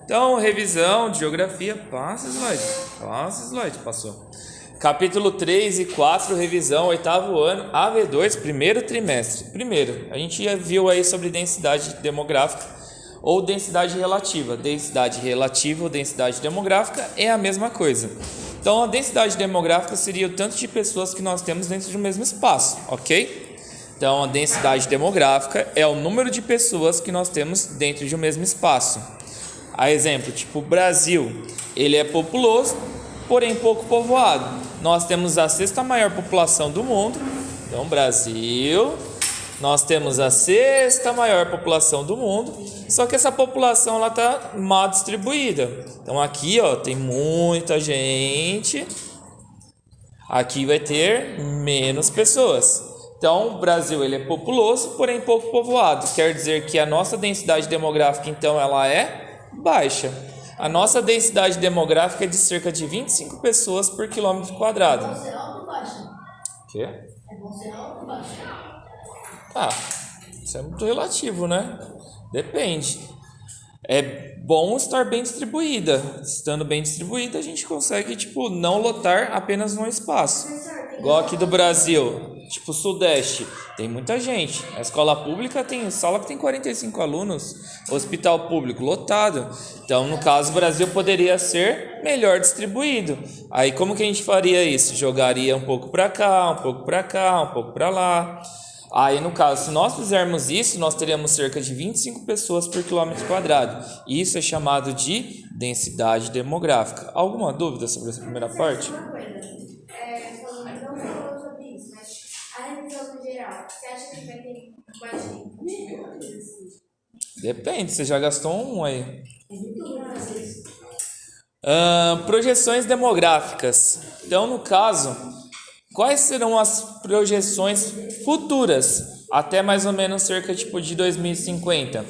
Então, revisão de geografia, passa slide, passou. Capítulo 3 e 4, revisão, oitavo ano, AV2, primeiro trimestre. Primeiro, a gente já viu aí sobre densidade demográfica ou densidade relativa. Densidade relativa ou densidade demográfica é a mesma coisa. Então, a densidade demográfica seria o tanto de pessoas que nós temos dentro de um mesmo espaço, ok? Então, a densidade demográfica é o número de pessoas que nós temos dentro de um mesmo espaço. A exemplo, tipo, o Brasil, ele é populoso, porém pouco povoado. Nós temos a sexta maior população do mundo. Então, Brasil, nós temos a sexta maior população do mundo, só que essa população ela está mal distribuída. Então, aqui, ó, tem muita gente. Aqui vai ter menos pessoas. Então, o Brasil ele é populoso, porém pouco povoado. Quer dizer que a nossa densidade demográfica, então, ela é baixa. A nossa densidade demográfica é de cerca de 25 pessoas por quilômetro quadrado. É bom ser alto ou baixo? Quê? É bom ser alto ou baixo? Ah, isso é muito relativo, né? Depende. É bom estar bem distribuída. Estando bem distribuída, a gente consegue, tipo, não lotar apenas um espaço. Igual aqui do Brasil, tipo Sudeste, tem muita gente. A escola pública tem sala que tem 45 alunos, hospital público lotado. Então, no caso, o Brasil poderia ser melhor distribuído. Aí, como que a gente faria isso? Jogaria um pouco para cá, um pouco para cá, um pouco para lá. Aí, no caso, se nós fizermos isso, nós teríamos cerca de 25 pessoas por quilômetro quadrado. Isso é chamado de densidade demográfica. Alguma dúvida sobre essa primeira parte? Uma coisa, não falou sobre isso, mas a revisão no geral, você acha que vai ter mais gente? Depende, você já gastou um aí. É muito ruim fazer isso. Projeções demográficas. Então, no caso, quais serão as projeções futuras até mais ou menos cerca tipo de 2050?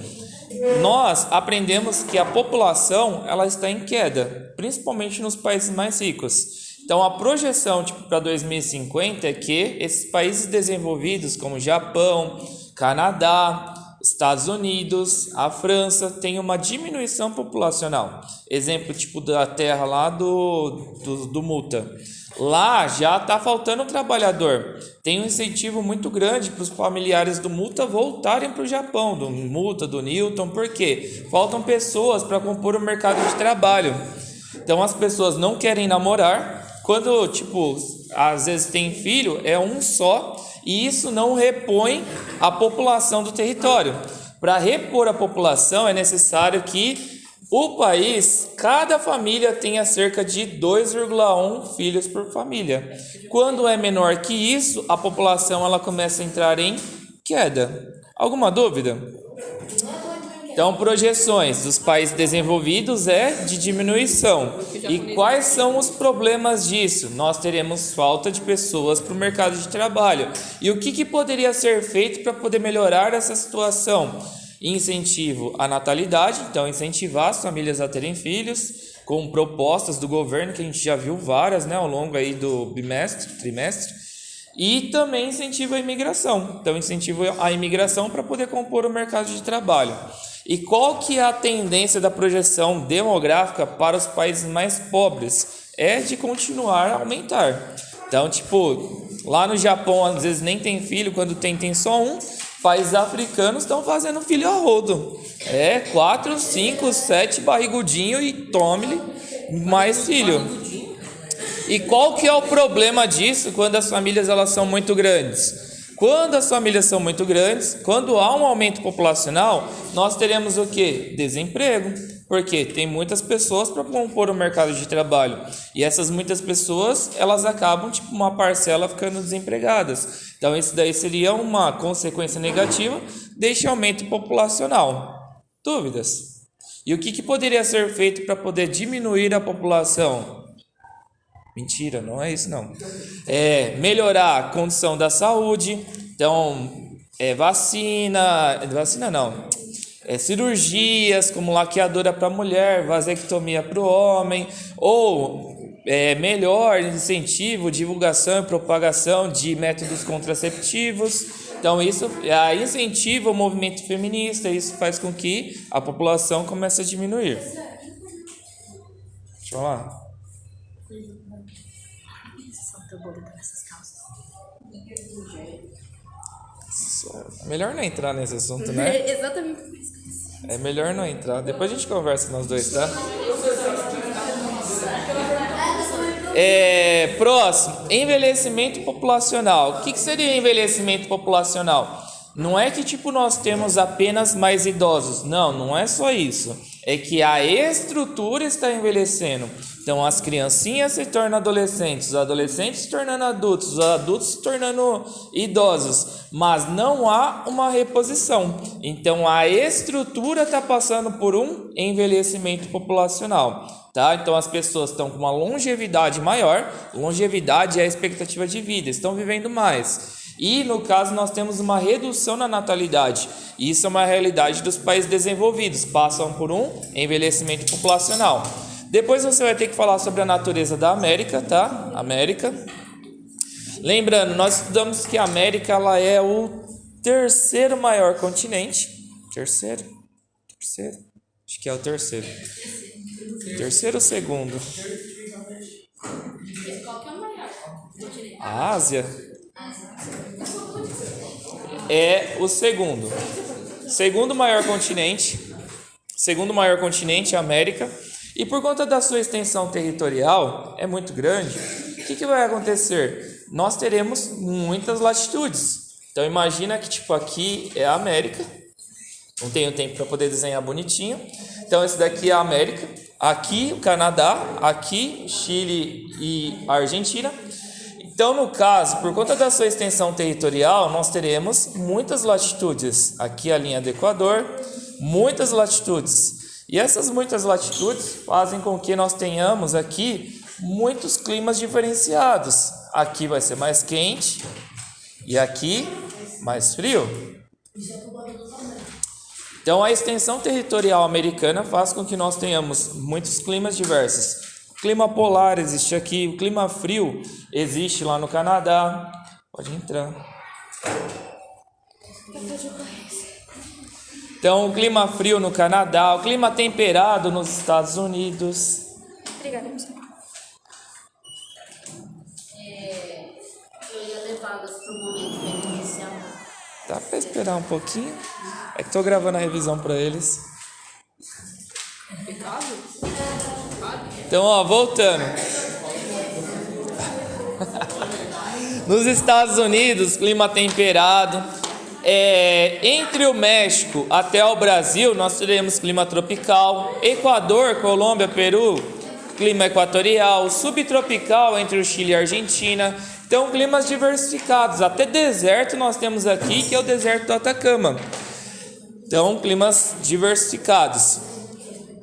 Nós aprendemos que a população ela está em queda, principalmente nos países mais ricos. Então, a projeção tipo para 2050 é que esses países desenvolvidos como Japão, Canadá, Estados Unidos, a França tem uma diminuição populacional. Exemplo tipo da terra lá do Muta. Lá já está faltando um trabalhador. Tem um incentivo muito grande para os familiares do Muta voltarem para o Japão, do Muta, do Newton, porque faltam pessoas para compor o mercado de trabalho. Então as pessoas não querem namorar. Quando, tipo, às vezes tem filho, é um só, e isso não repõe a população do território. Para repor a população é necessário que o país, cada família tenha cerca de 2,1 filhos por família. Quando é menor que isso, a população ela começa a entrar em queda. Alguma dúvida? Então, projeções dos países desenvolvidos é de diminuição. E quais são os problemas disso? Nós teremos falta de pessoas para o mercado de trabalho. E o que poderia ser feito para poder melhorar essa situação? Incentivo à natalidade, então incentivar as famílias a terem filhos, com propostas do governo, que a gente já viu várias, né, ao longo aí do trimestre. E também incentivo à imigração. Então, incentivo à imigração para poder compor o mercado de trabalho. E qual que é a tendência da projeção demográfica para os países mais pobres? É de continuar a aumentar. Então, tipo, lá no Japão, às vezes nem tem filho, quando tem só um. Países africanos estão fazendo filho a rodo. 4, 5, 7 barrigudinho e tome-lhe mais filho. E qual que é o problema disso quando as famílias elas são muito grandes? Quando as famílias são muito grandes, quando há um aumento populacional, nós teremos o quê? Desemprego. Porque tem muitas pessoas para compor o mercado de trabalho. E essas muitas pessoas, elas acabam, tipo, uma parcela ficando desempregadas. Então, isso daí seria uma consequência negativa deste aumento populacional. Dúvidas? E o que poderia ser feito para poder diminuir a população? Mentira, não é isso não. Melhorar a condição da saúde. Então, vacina não. Cirurgias como laqueadura para a mulher, vasectomia para o homem, ou melhor incentivo, divulgação e propagação de métodos contraceptivos, Então isso incentiva o movimento feminista, isso faz com que a população comece a diminuir. Deixa eu falar. Melhor não entrar nesse assunto, né? Exatamente por isso. É melhor não entrar. Depois a gente conversa nós dois, tá? Próximo, envelhecimento populacional. O que seria envelhecimento populacional? Não é que tipo nós temos apenas mais idosos. Não é só isso. É que a estrutura está envelhecendo. Então as criancinhas se tornam adolescentes, os adolescentes se tornando adultos, os adultos se tornando idosos, mas não há uma reposição. Então a estrutura está passando por um envelhecimento populacional, tá? Então as pessoas estão com uma longevidade maior, longevidade é a expectativa de vida, estão vivendo mais. E no caso nós temos uma redução na natalidade. Isso é uma realidade dos países desenvolvidos, passam por um envelhecimento populacional. Depois você vai ter que falar sobre a natureza da América, tá? América. Lembrando, nós estudamos que a América ela é o terceiro maior continente. Terceiro? Acho que é o terceiro. Terceiro ou segundo? Qual que é o maior continente? A Ásia é o segundo. Segundo maior continente é a América. E por conta da sua extensão territorial, é muito grande, o que vai acontecer? Nós teremos muitas latitudes. Então imagina que tipo aqui é a América, não tenho tempo para poder desenhar bonitinho. Então esse daqui é a América, aqui o Canadá, aqui Chile e Argentina. Então no caso, por conta da sua extensão territorial, nós teremos muitas latitudes. Aqui a linha do Equador, muitas latitudes. E essas muitas latitudes fazem com que nós tenhamos aqui muitos climas diferenciados. Aqui vai ser mais quente e aqui mais frio. Então a extensão territorial americana faz com que nós tenhamos muitos climas diversos. O clima polar existe aqui, o clima frio existe lá no Canadá. Pode entrar. Então, o clima frio no Canadá, o clima temperado nos Estados Unidos. Obrigada, eu ia levá-las para o momento inicial. Dá para esperar um pouquinho? É que estou gravando a revisão para eles. Então, voltando. Nos Estados Unidos, clima temperado. Entre o México até o Brasil, nós teremos clima tropical. Equador, Colômbia, Peru, clima equatorial. Subtropical entre o Chile e a Argentina. Então, climas diversificados. Até deserto nós temos aqui, que é o deserto do Atacama. Então, climas diversificados.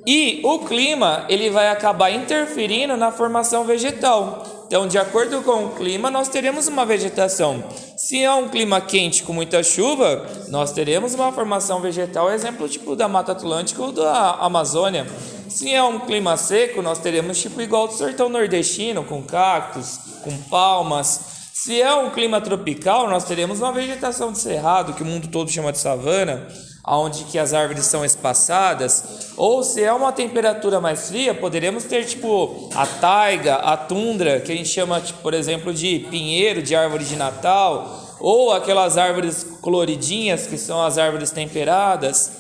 E o clima, ele vai acabar interferindo na formação vegetal. Então, de acordo com o clima, nós teremos uma vegetação. Se é um clima quente com muita chuva, nós teremos uma formação vegetal, exemplo tipo da Mata Atlântica ou da Amazônia. Se é um clima seco, nós teremos tipo igual do sertão nordestino, com cactos, com palmas. Se é um clima tropical, nós teremos uma vegetação de cerrado, que o mundo todo chama de savana, onde que as árvores são espaçadas. Ou se é uma temperatura mais fria, poderemos ter tipo a taiga, a tundra, que a gente chama, tipo, por exemplo, de pinheiro, de árvore de Natal, ou aquelas árvores coloridinhas, que são as árvores temperadas.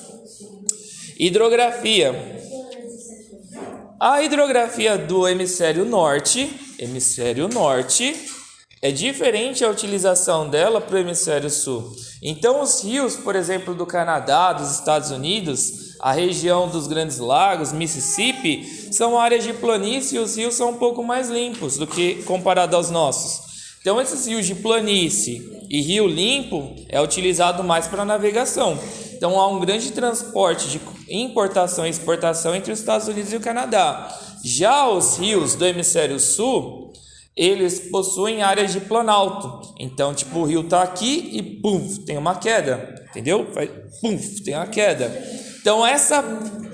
Hidrografia. A hidrografia do hemisfério norte é diferente a utilização dela para o hemisfério sul. Então, os rios, por exemplo, do Canadá, dos Estados Unidos, a região dos Grandes Lagos, Mississippi, são áreas de planície e os rios são um pouco mais limpos do que comparado aos nossos. Então, esses rios de planície e rio limpo é utilizado mais para navegação. Então, há um grande transporte de importação e exportação entre os Estados Unidos e o Canadá. Já os rios do hemisfério sul, eles possuem áreas de planalto. Então, tipo, o rio tá aqui e pum, tem uma queda, entendeu? Pum, tem uma queda. Então essa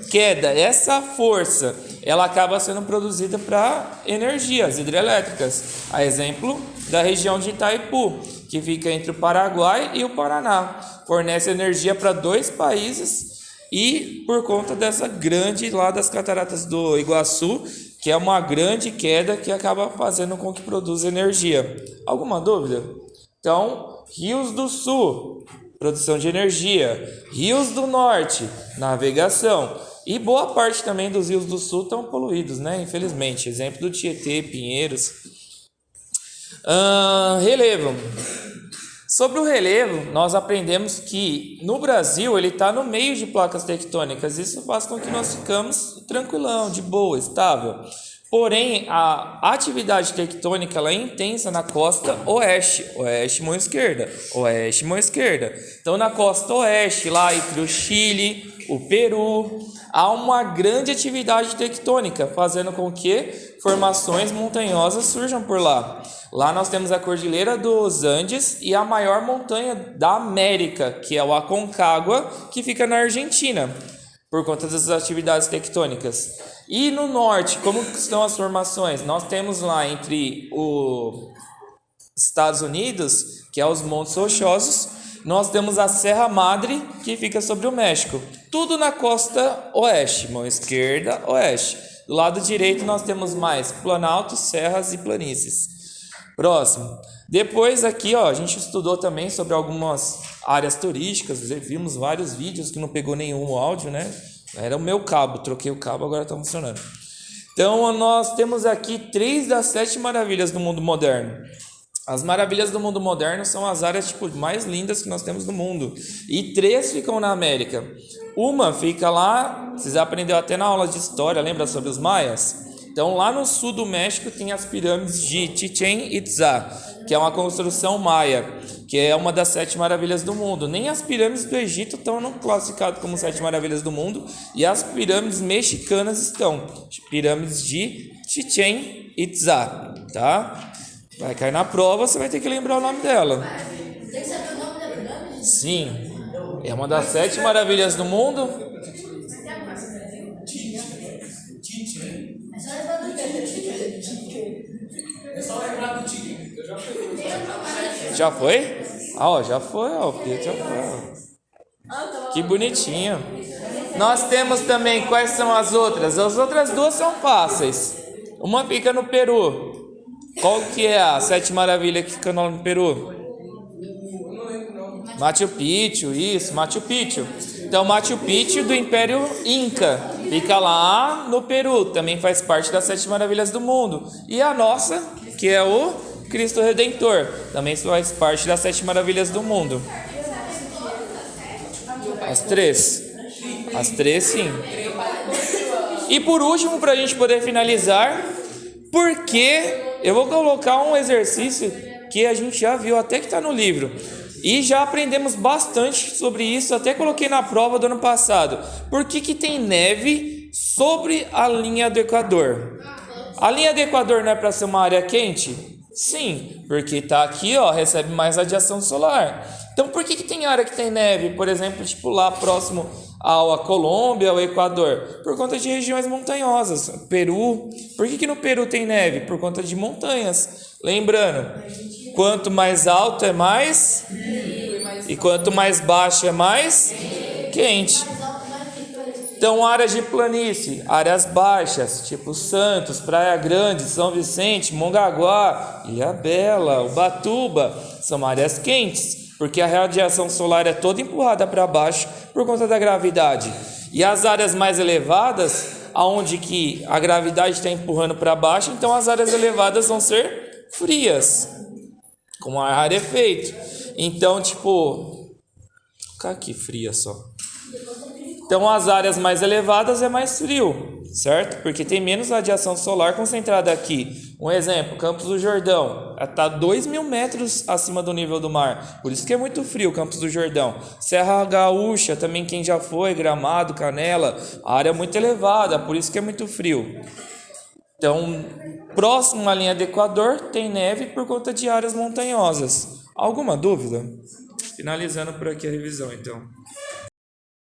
queda, essa força, ela acaba sendo produzida para energias hidrelétricas. A exemplo da região de Itaipu, que fica entre o Paraguai e o Paraná. Fornece energia para 2 países e por conta dessa grande lá das cataratas do Iguaçu, que é uma grande queda que acaba fazendo com que produza energia. Alguma dúvida? Então, rios do sul, produção de energia. Rios do norte, navegação. E boa parte também dos rios do sul estão poluídos, né? Infelizmente. Exemplo do Tietê, Pinheiros. Relevo. Sobre o relevo, nós aprendemos que no Brasil ele está no meio de placas tectônicas. Isso faz com que nós ficamos tranquilão, de boa, estável. Porém, a atividade tectônica ela é intensa na costa oeste, oeste, mão esquerda, oeste, mão esquerda. Então, na costa oeste, lá entre o Chile, o Peru, há uma grande atividade tectônica, fazendo com que formações montanhosas surjam por lá. Lá nós temos a Cordilheira dos Andes e a maior montanha da América, que é o Aconcagua, que fica na Argentina, por conta das atividades tectônicas. E no norte, como estão as formações? Nós temos lá entre os Estados Unidos, que é os Montes Rochosos, nós temos a Serra Madre, que fica sobre o México. Tudo na costa oeste, mão esquerda, oeste. Do lado direito nós temos mais planaltos, serras e planícies. Próximo. Depois aqui, ó, a gente estudou também sobre algumas áreas turísticas, vimos vários vídeos que não pegou nenhum áudio, né? Era o meu cabo, troquei o cabo, agora está funcionando. Então, nós temos aqui 3 das 7 maravilhas do mundo moderno. As maravilhas do mundo moderno são as áreas mais lindas que nós temos no mundo. E 3 ficam na América. Uma fica lá, vocês aprenderam até na aula de história, lembra sobre os maias? Então, lá no sul do México tem as pirâmides de Chichén Itzá, que é uma construção maia, que é uma das 7 maravilhas do mundo. Nem as pirâmides do Egito estão classificadas como 7 maravilhas do mundo, e as pirâmides mexicanas estão. Pirâmides de Chichén Itzá, tá? Vai cair na prova, você vai ter que lembrar o nome dela. Tem que saber o nome da pirâmide? Sim, é uma das 7 maravilhas do mundo. É só lembrar do Tigre. Eu já fui. Já foi? Ó, já foi, ó, o Pedro já foi. Que bonitinho. Nós temos também, quais são as outras? As outras 2 são fáceis. Uma fica no Peru. Qual que é a 7 maravilha que fica no Peru? Machu Picchu, isso, Machu Picchu. Então, Machu Picchu do Império Inca. Fica lá no Peru, também faz parte das 7 maravilhas do mundo. E a nossa, que é o Cristo Redentor, também faz parte das 7 maravilhas do mundo. As 3. As 3, sim. E por último, para a gente poder finalizar, porque eu vou colocar um exercício que a gente já viu, até que está no livro. E já aprendemos bastante sobre isso, até coloquei na prova do ano passado. Por que tem neve sobre a linha do Equador? A linha do Equador não é para ser uma área quente? Sim, porque está aqui, ó, recebe mais radiação solar. Então, por que tem área que tem neve? Por exemplo, tipo lá próximo à Colômbia, ao Equador? Por conta de regiões montanhosas. Peru. Por que no Peru tem neve? Por conta de montanhas. Lembrando, quanto mais alto é mais, e quanto mais baixo é mais quente. Então, áreas de planície, áreas baixas, tipo Santos, Praia Grande, São Vicente, Mongaguá, Ilhabela, Ubatuba, são áreas quentes, porque a radiação solar é toda empurrada para baixo por conta da gravidade. E as áreas mais elevadas, aonde que a gravidade está empurrando para baixo, então as áreas elevadas vão ser frias, como a rarefeito. Então, tipo, vou ficar aqui fria só. Então, as áreas mais elevadas é mais frio, certo? Porque tem menos radiação solar concentrada aqui. Um exemplo, Campos do Jordão, está 2.000 metros acima do nível do mar. Por isso que é muito frio, Campos do Jordão. Serra Gaúcha, também quem já foi, Gramado, Canela, a área é muito elevada, por isso que é muito frio. Então, próximo à linha do Equador, tem neve por conta de áreas montanhosas. Alguma dúvida? Finalizando por aqui a revisão, então.